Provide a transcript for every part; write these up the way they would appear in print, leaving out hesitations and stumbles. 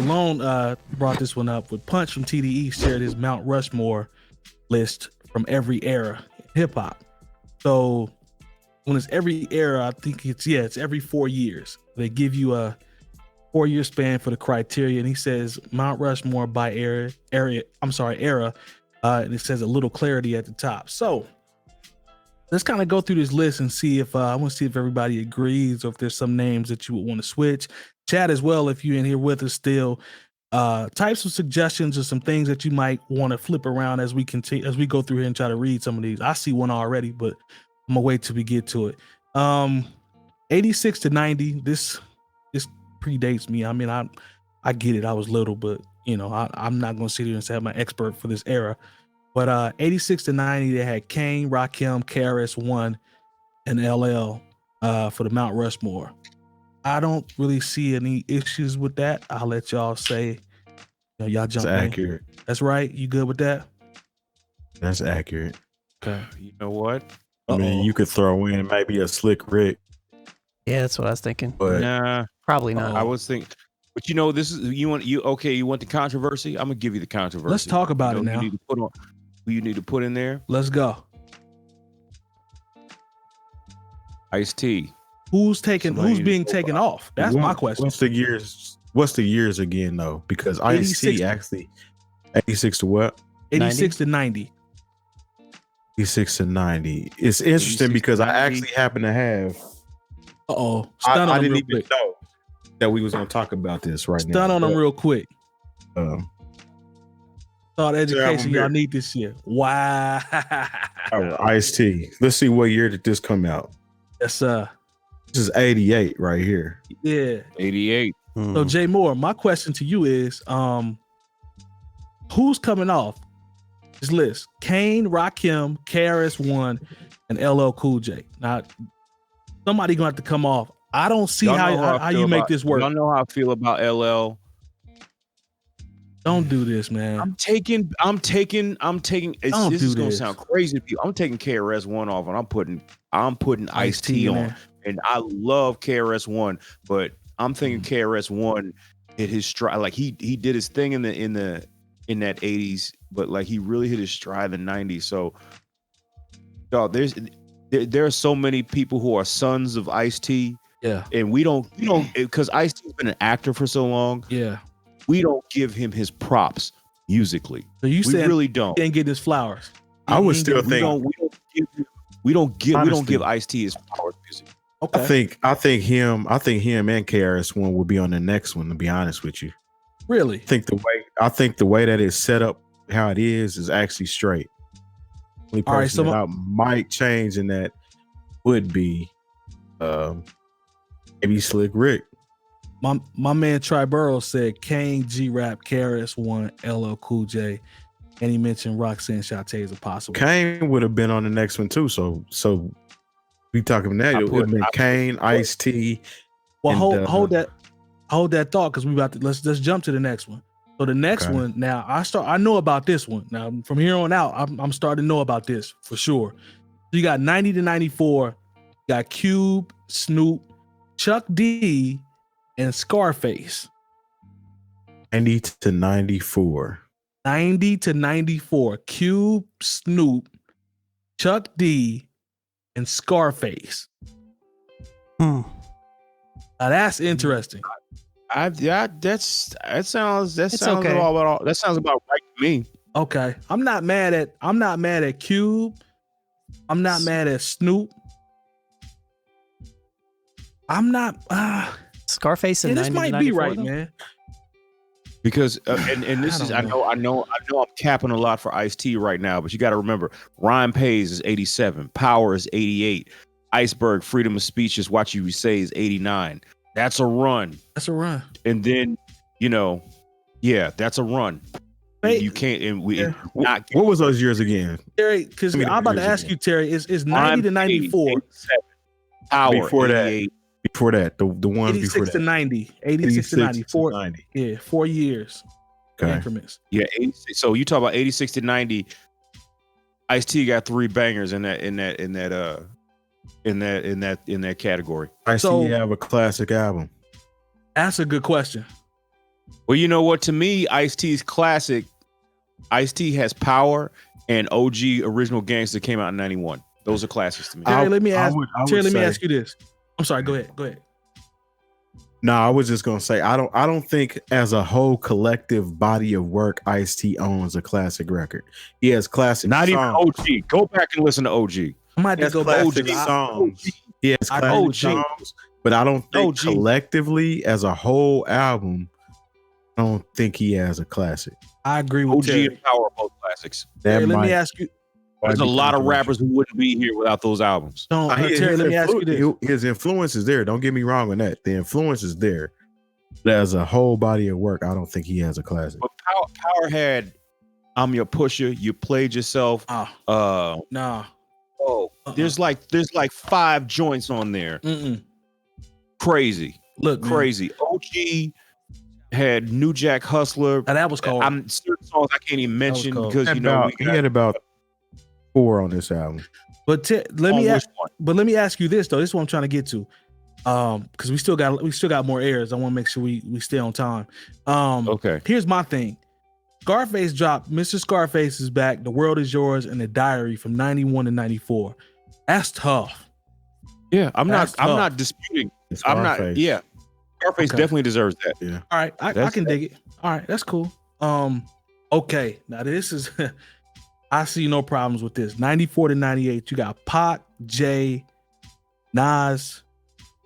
Malone brought this one up with Punch from TDE shared his Mount Rushmore list from every era in hip hop. So when it's every era, I think it's every 4 years. They give you a 4-year span for the criteria, and he says Mount Rushmore by era, and it says a little clarity at the top. So let's kind of go through this list and see if I want to see if everybody agrees or if there's some names that you would want to switch. Chat as well if you're in here with us still. Type some suggestions or some things that you might want to flip around as we continue, as we go through here and try to read some of these. I see one already, but I'm gonna wait till we get to it. 86 to 90. This predates me. I mean, I get it. I was little, but you know, I'm not gonna sit here and say I'm an expert for this era. But 86 to 90, they had 𝐀𝐁, 𝗏𝐾𝐻, KRS-One, and LL for the Mount Rushmore. I don't really see any issues with that. I'll let y'all say, y'all jump in. That's accurate. That's right. You good with that? That's accurate. Okay. You know what? I mean, you could throw in maybe a Slick Rick. Yeah, that's what I was thinking. But Nah, probably not. I was thinking, but this is you want the controversy? I'm gonna give you the controversy. Let's talk about it now. You need to put on who you need to put in there. Let's go. Ice-T. Who's being taken off? That's my question. What's the years again though? Because Ice-T actually 86 to what? 86 to 90. 86 to 90. It's interesting because I actually happen to have. I didn't even know that we was gonna talk about this right now. Stun on them real quick. Thought education y'all need this year. Wow. Ice-T. Let's see what year did this come out. Yes, sir. This is 88 right here. Yeah. 88. So Jay Moore, my question to you is, who's coming off this list? 𝐀𝐁, 𝗏𝐾𝐻, KRS-One, and LL Cool J. Now, somebody gonna have to come off. I don't see how you make this work. Y'all know how I feel about LL. Don't do this, man. I'm taking. This is gonna sound crazy to you. I'm taking KRS-One off, and I'm putting Ice-T on. And I love KRS-One, but I'm thinking KRS-One hit his stride. Like he did his thing in that 80s, but like he really hit his stride in the 90s. So, dog, there are so many people who are sons of Ice-T. Yeah. And we don't because Ice-T's been an actor for so long. Yeah. We don't give him his props musically. So you we really don't. He didn't get his flowers. I would still think we don't give Ice-T his flowers musically. Okay. I think him and KRS-One will be on the next one, to be honest with you. Really? I think the way that it's set up, how it is actually straight. Only person that I might change in that would be maybe Slick Rick. My man 𝗏𝗏 said 𝐀𝐁, G-Rap, KRS-One, LL Cool J, and he mentioned Roxanne Shante as a possible. 𝐀𝐁 would have been on the next one too. So we talking that it would have been 𝐀𝐁, Ice-T. Well, hold that thought, because we about to let's jump to the next one. So the next one, now I know about this one. Now from here on out, I'm starting to know about this for sure. So you got 90 to 94, you got Cube, Snoop, Chuck D, and Scarface. 90 to 94. 90 to 94. Cube, Snoop, Chuck D, and Scarface. Now that's interesting. That sounds okay. That sounds about right to me. Okay. I'm not mad at Cube. I'm not mad at Snoop. I'm not Scarface and this might be right, man. Because and this is I know I'm capping a lot for Ice-T right now, but you got to remember, Rhyme Pays is 87, Power is 88, Iceberg, Freedom of Speech is What You Say is 89. That's a run. And then that's a run. You can't. And what was those years again, Terry? Because I'm about to ask you, Terry. Is 90 to 94? Power before that, the ones 86 before to that. 90, 86 to 94. 90. Yeah, 4 years. Okay. Increments. Yeah, 86. So you talk about 86 to 90. Ice-T got 3 bangers in that category. Ice-T have a classic album. That's a good question. Well, you know what? To me, Ice-T's classic. Ice-T has Power and OG Original Gangster came out in 91. Those are classics to me. Terry, let me ask you this. I'm sorry. Go ahead. No, I was just gonna say I don't think as a whole collective body of work Ice-T owns a classic record. He has classic Not songs. even OG. Go back and listen to OG. I might have to go back to the songs. He has classic songs, but I don't think collectively as a whole album, I don't think he has a classic. I agree with OG Terry. and Power are both classics. Terry, let me ask you. There's a lot of rappers who wouldn't be here without those albums. Terry, let me ask you this. His influence is there. Don't get me wrong on that. The influence is there. But as a whole body of work, I don't think he has a classic. But Power had I'm Your Pusher, You Played Yourself. Nah. Oh, there's like 5 joints on there. Crazy. Look, crazy. OG had New Jack Hustler. That was cold. Certain songs I can't even mention because he had about 4 on this album. But let me ask you this though. This is what I'm trying to get to. Because we still got more airs. I want to make sure we stay on time. Okay. Here's my thing. Scarface dropped Mr. Scarface is Back, The World Is Yours, and The Diary from 91 to 94. That's tough. Yeah, I'm not disputing. Scarface. Scarface definitely deserves that. Yeah. All right, I can dig it. All right, that's cool. Okay. Now this is I see no problems with this. 94 to 98, you got Pac, Jay, Nas,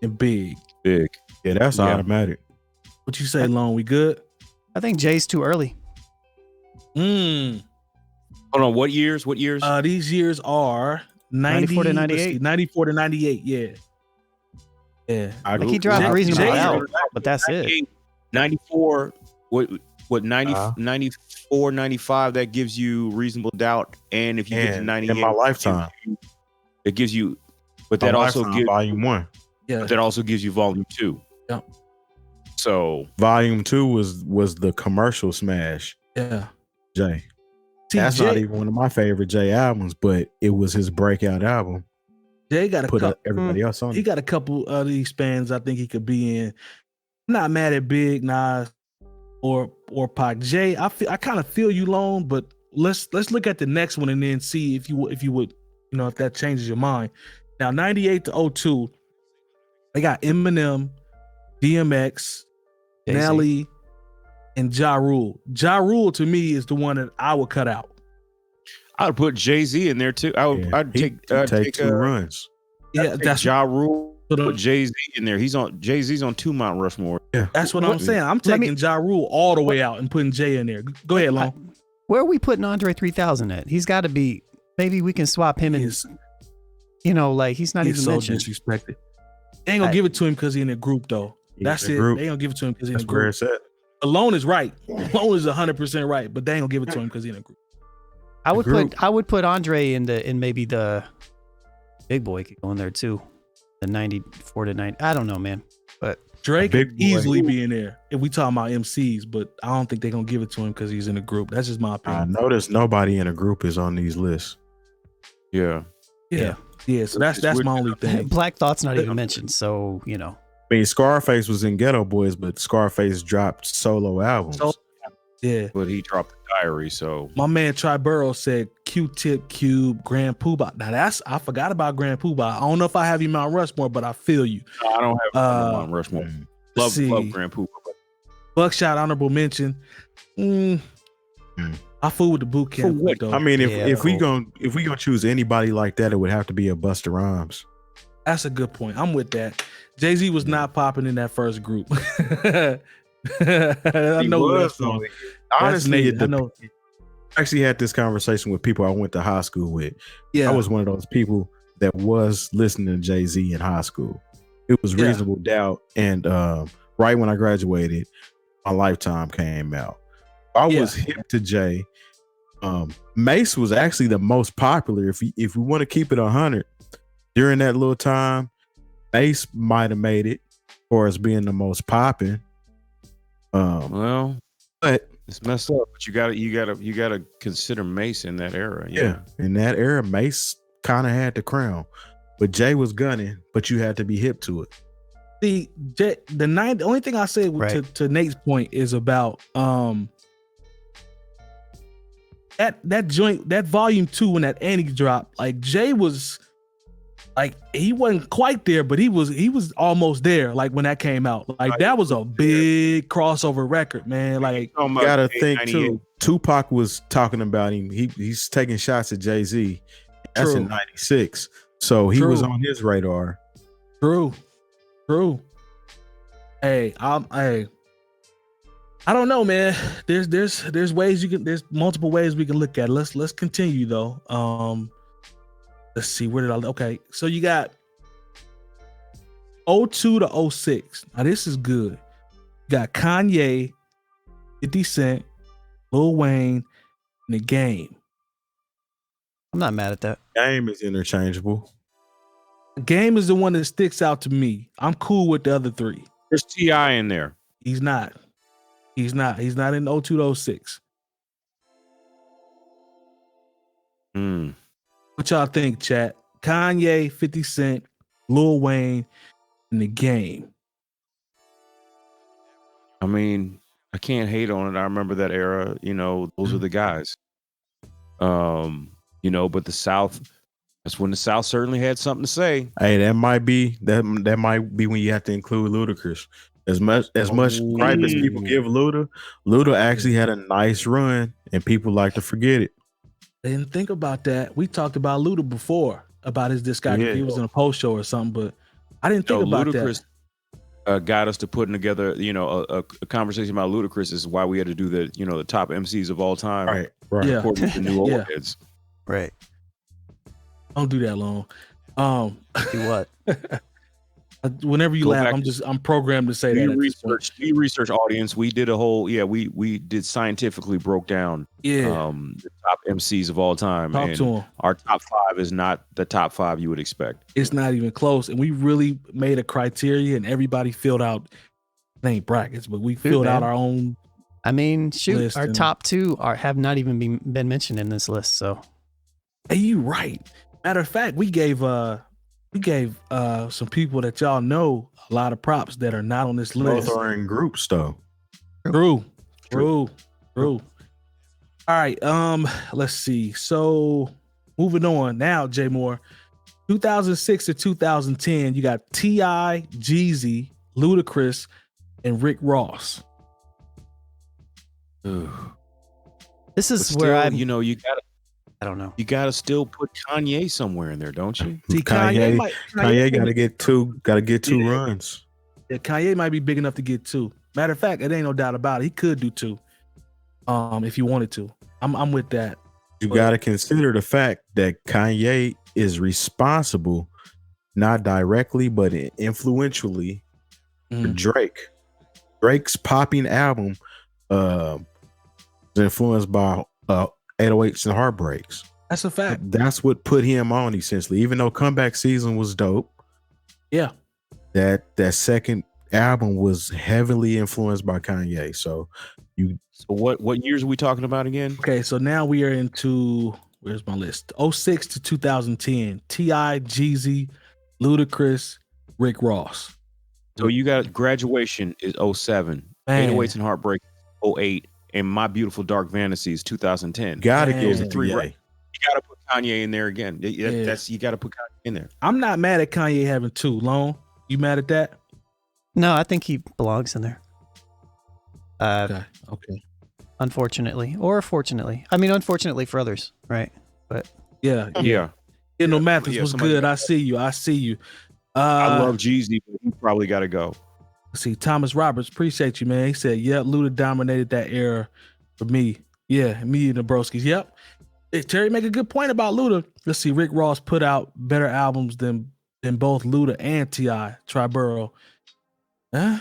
and Big. Yeah, that's automatic. What you say, Lone? We good? I think Jay's too early. Hold on, what years? These years are 94 to 98. 94 to 98, yeah. Yeah. Like he dropped Reasonable Doubt, but that's it. 94, what 94, 95, that gives you Reasonable Doubt. And if you get to 98, in my lifetime, it gives you, but that also gives Volume 1. Yeah. But that also gives you Volume 2. Yeah. So Volume 2 was the commercial smash. Yeah. Jay. That's not even one of my favorite Jay albums, but it was his breakout album. Jay got everybody else on. He got a couple of these bands I think he could be in. I'm not mad at Big, Nas, or Pac. Jay, I kind of feel you, Lone, but let's look at the next one and then see if you would, if that changes your mind. Now 98 to 02, they got Eminem, DMX, Jay-Z. Nelly, and Ja Rule. Ja Rule to me is the one that I would cut out. I would put Jay-Z in there too. I'd take 2 runs. Yeah, that's Ja Rule. Put Jay-Z in there. Jay-Z's on 2 Mount Rushmore. Yeah, that's what I'm saying. I'm taking Ja Rule all the way out and putting Jay in there. Go ahead, Long. Where are we putting Andre 3000 at? He's got to be. Maybe we can swap him and he's not even so mentioned. Disrespected. They ain't gonna give it to him because he's in a group though. That's it. They ain't gonna give it to him because he's in a group. Alone is right. Alone is 100% right, but they ain't gonna give it to him because he's in a group. I would put Andre in maybe the Big Boy could go in there too. The 94 to 90. I don't know, man. But Drake could easily be in there if we talking about MCs, but I don't think they're gonna give it to him because he's in a group. That's just my opinion. I noticed nobody in a group is on these lists. Yeah. So that's my only thing. Black Thought's not even mentioned, so I mean, Scarface was in Ghetto Boys, but Scarface dropped solo albums. Yeah, but he dropped the Diary. So my man 𝗏𝗏 said 𝐿𝐷𝐿, Grand Poobah. Now I forgot about Grand Poobah. I don't know if I have you Mount Rushmore, but I feel you. No, I don't have Mount Rushmore. Love Grand Poobah. Buckshot honorable mention. I fool with the boot camp. I mean, if we gonna choose anybody like that, it would have to be a Busta Rhymes. That's a good point. I'm with that. Jay-Z was not popping in that first group. I know that's honestly. I actually had this conversation with people I went to high school with. Yeah, I was one of those people that was listening to Jay-Z in high school. It was Reasonable Doubt, and right when I graduated, my Lifetime came out. I was hip to Jay. Mace was actually the most popular. If we want to keep it 100, during that little time, Mace might have made it for us being the most popping. Well, but it's messed up. But you gotta consider Mace in that era. Yeah. In that era, Mace kind of had the crown, but Jay was gunning. But you had to be hip to it. The only thing I say to Nate's point is about that joint, that volume 2 when that Annie dropped. Like Jay was like, he wasn't quite there, but he was almost there. Like when that came out, like that was a big crossover record, man. Like you gotta think too. Tupac was talking about him. He's taking shots at Jay-Z. That's in '96, so he was on his radar. True. Hey, I don't know, man. There's ways there's multiple ways we can look at it. Let's continue though. Let's see, okay. So you got 02 to 06. Now this is good. You got Kanye, 50 Cent, Lil Wayne, and The Game. I'm not mad at that. Game is interchangeable. The Game is the one that sticks out to me. I'm cool with the other three. There's T.I. in there. He's not. He's not in 02 to 06. What y'all think, chat? Kanye, 50 Cent, Lil Wayne, and The Game. I mean, I can't hate on it. I remember that era. You know, those are the guys. You know, but the South, that's when the South certainly had something to say. Hey, that might be when you have to include Ludacris. As much credit as people give Luda actually had a nice run, and people like to forget it. I didn't think about that. We talked about Luda before, about his discography. Yeah. He was in a post show or something, but I didn't think about Ludacris that. Got us to putting together, you know, a conversation about Ludacris. Is why we had to do the top MCs of all time. Right. Yeah. According to the new old heads. Right. Don't do that long. Do what? Whenever you laugh, I'm programmed to say that. We research audience. We did a whole we did scientifically broke down the top MCs of all time. Talk to them. Our top 5 is not the top 5 you would expect. It's not even close. And we really made a criteria, and everybody filled out, they ain't brackets, but we filled out our own. I mean, shoot, our top 2 have not even been mentioned in this list. So, hey, you right. Matter of fact, we gave some people that y'all know a lot of props that are not on this list. Both are in groups though. True. All right. Let's see. So moving on now, Jay Moore. 2006 to 2010, you got T.I., Jeezy, Ludacris, and Rick Ross. This is where I'm. You know, you gotta. I don't know. You gotta still put Kanye somewhere in there, don't you? See, Kanye gotta get two runs. Yeah, Kanye might be big enough to get 2. Matter of fact, it ain't no doubt about it. He could do 2, if he wanted to. I'm with that. You gotta consider the fact that Kanye is responsible, not directly but influentially, for Drake. Drake's popping album was influenced by 808s and Heartbreaks. That's a fact. That's what put him on, essentially. Even though Comeback Season was dope, yeah, that second album was heavily influenced by Kanye. So what years are we talking about again? Okay, so now we are into, where's my list? 06 to 2010. T.I., Jeezy, Ludacris, Rick Ross. So you got Graduation is 07, 808s and Heartbreak 08. And My Beautiful Dark Fantasies 2010. Gotta give it 3. Right? You gotta put Kanye in there again. That's you gotta put Kanye in there. I'm not mad at Kanye having 2. Lone, you mad at that? No, I think he belongs in there. Okay. Unfortunately, or fortunately. I mean, unfortunately for others, right? But yeah. No Mathis was good. I see you. I love Jeezy, but he probably got to go. See, Thomas Roberts, appreciate you, man. He said, yep, Luda dominated that era for me. Yeah, me and the Broskis. Yep. Hey, Terry make a good point about Luda. Let's see, Rick Ross put out better albums than both Luda and T.I. 𝗏𝗏 Huh?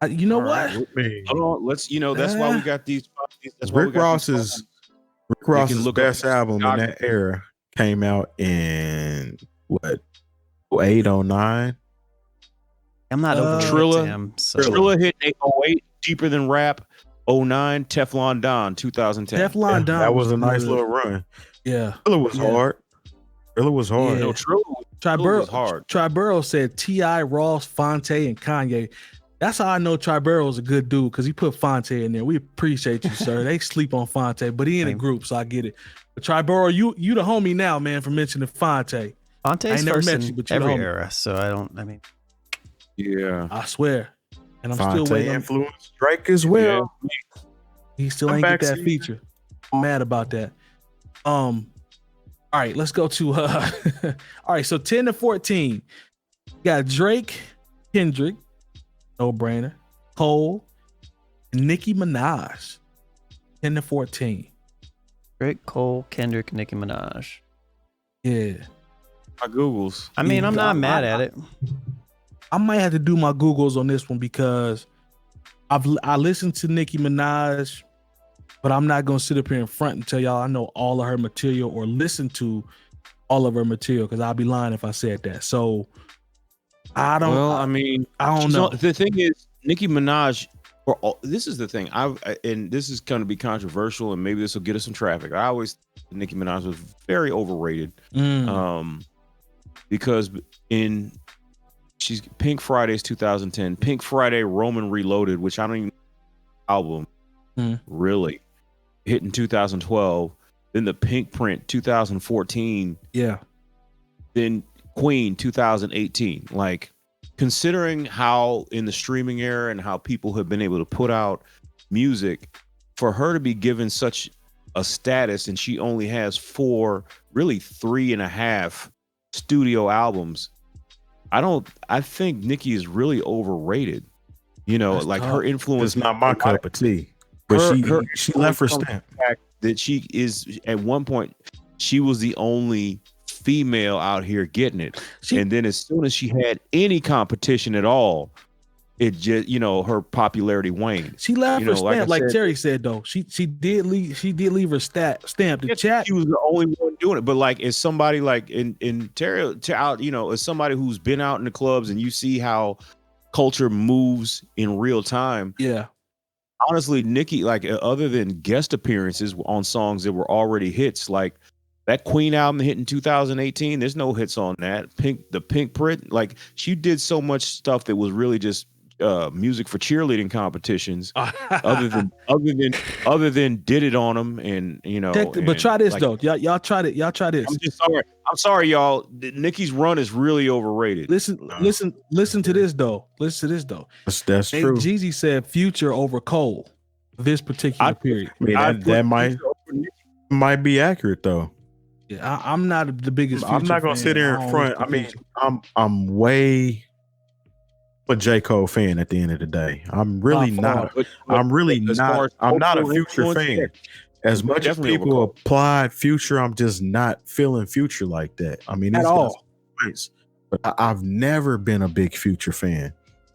You know what? Hold on, let's. That's why we got these. That's Rick Ross's best album in that era came out in what? 08, 09. I'm not over Trilla. So. Trilla hit 08, Deeper Than Rap, 09, Teflon Don, 2010. Teflon Don. That was a nice little run. Yeah. Trilla was hard. Yeah. No, Trilla was was hard. 𝗏𝗏 said T.I., Ross, Fonte, and Kanye. That's how I know 𝗏𝗏 is a good dude because he put Fonte in there. We appreciate you, sir. They sleep on Fonte, but he in a group, so I get it. But 𝗏𝗏, you the homie now, man, for mentioning Fonte. Fonte's first in every era, so I mean. Yeah. I swear. And I'm Fonte still waiting. Influence Drake as well. Yeah. He still ain't get that feature. I'm mad about that. All right, let's go to all right, so 10 to 14. Got Drake, Kendrick, no brainer, Cole, and Nicki Minaj. 10 to 14. Drake, Cole, Kendrick, Nicki Minaj. Yeah. My Googles. I mean, I'm not mad at it. I might have to do my Googles on this one because I listened to Nicki Minaj, but I'm not gonna sit up here in front and tell y'all I know all of her material or listen to all of her material because I'll be lying if I said that. So I don't. Well, I mean, I don't know. The thing is, Nicki Minaj. This is the thing. And this is going to be controversial, and maybe this will get us some traffic. I always think Nicki Minaj was very overrated, because she's Pink Friday's 2010, Pink Friday Roman Reloaded, which I don't even album really hit in 2012. Then the Pink Print 2014. Yeah. Then Queen 2018. Like, considering how in the streaming era and how people have been able to put out music, for her to be given such a status, and she only has 4, really 3.5 studio albums. I think Nicki is really overrated. You know, That's like tough. her influence. It's not my cup of tea. But she left her stamp. That she is, at one point, she was the only female out here getting it. And then as soon as she had any competition at all, it just, her popularity waned. She left her stamp, like said, Terry said though. She did leave her stamp. The chat. She was the only one doing it. But like, as somebody like in Terry out, as somebody who's been out in the clubs and you see how culture moves in real time. Yeah. Honestly, Nicki, like, other than guest appearances on songs that were already hits, like that Queen album hit in 2018, there's no hits on that. The Pink Print, like, she did so much stuff that was really just music for cheerleading competitions. other than did it on them, and but try this, like, though. Y'all try it. Y'all try this. I'm sorry, y'all. Nicki's run is really overrated. Listen to this though. That's true. Jeezy said Future over Cole this particular period. I mean, that might be accurate though. Yeah, I'm not the biggest. I'm not gonna sit here in front. I mean, I'm way a J. Cole fan at the end of the day. I'm really not. I'm not a Future fan. As much as people applied Future, I'm just not feeling Future like that. I mean, at all. But I've never been a big Future fan.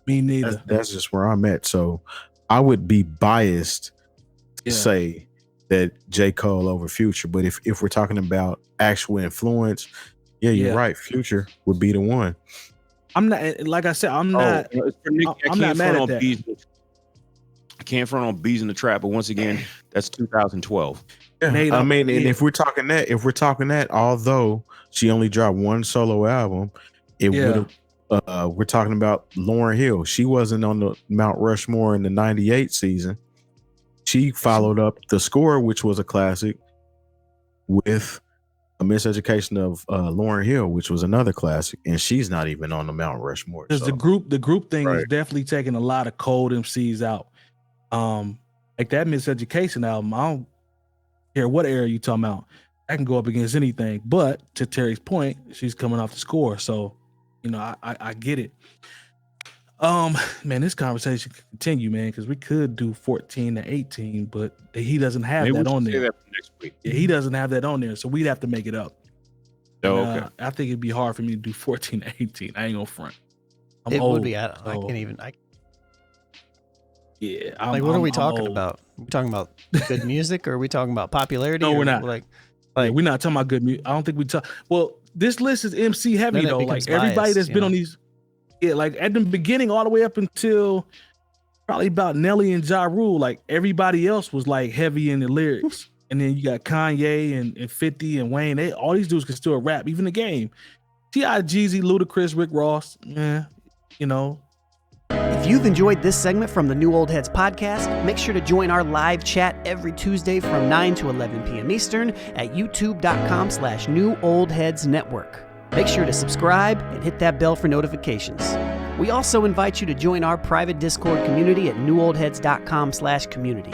Me neither. That's just where I'm at. So I would be biased to say that J. Cole over Future. But if we're talking about actual influence, you're right. Future would be the one. I'm not, like I said, I'm not mad at that. I can't front on Bees in the Trap, but once again, that's 2012. Yeah. I mean, and if we're talking that, although she only dropped one solo album, it would have. We're talking about Lauryn Hill. She wasn't on the Mount Rushmore in the '98 season. She followed up The Score, which was a classic, with A Miseducation of Lauryn Hill, which was another classic, and she's not even on the Mount Rushmore. Because the group thing is definitely taking a lot of cold MCs out. Like that Miseducation album, I don't care what era you talking about. I can go up against anything. But to Terry's point, she's coming off The Score, so I get it. Man, this conversation could continue, man, because we could do 14 to 18, but he doesn't have that on there. That for next week. Yeah, he doesn't have that on there, so we'd have to make it up. Okay. I think it'd be hard for me to do 14 to 18. I ain't gonna front. It would be. I can't even. What are we talking about? Are we talking about good music, or are we talking about popularity? No, we're not. Like we're not talking about good music. I don't think we talk. Well, this list is MC heavy though. Like everybody that's been on these, like at the beginning all the way up until probably about Nelly and Ja Rule, like everybody else was like heavy in the lyrics. And then you got Kanye and 50 and Wayne. All these dudes can still rap, even The Game. T.I., Jeezy, Ludacris, Rick Ross. Yeah, you know. If you've enjoyed this segment from the New Old Heads podcast, make sure to join our live chat every Tuesday from 9 to 11 p.m. Eastern at youtube.com/New Old Heads Network. Make sure to subscribe and hit that bell for notifications. We also invite you to join our private Discord community at newoldheads.com/community.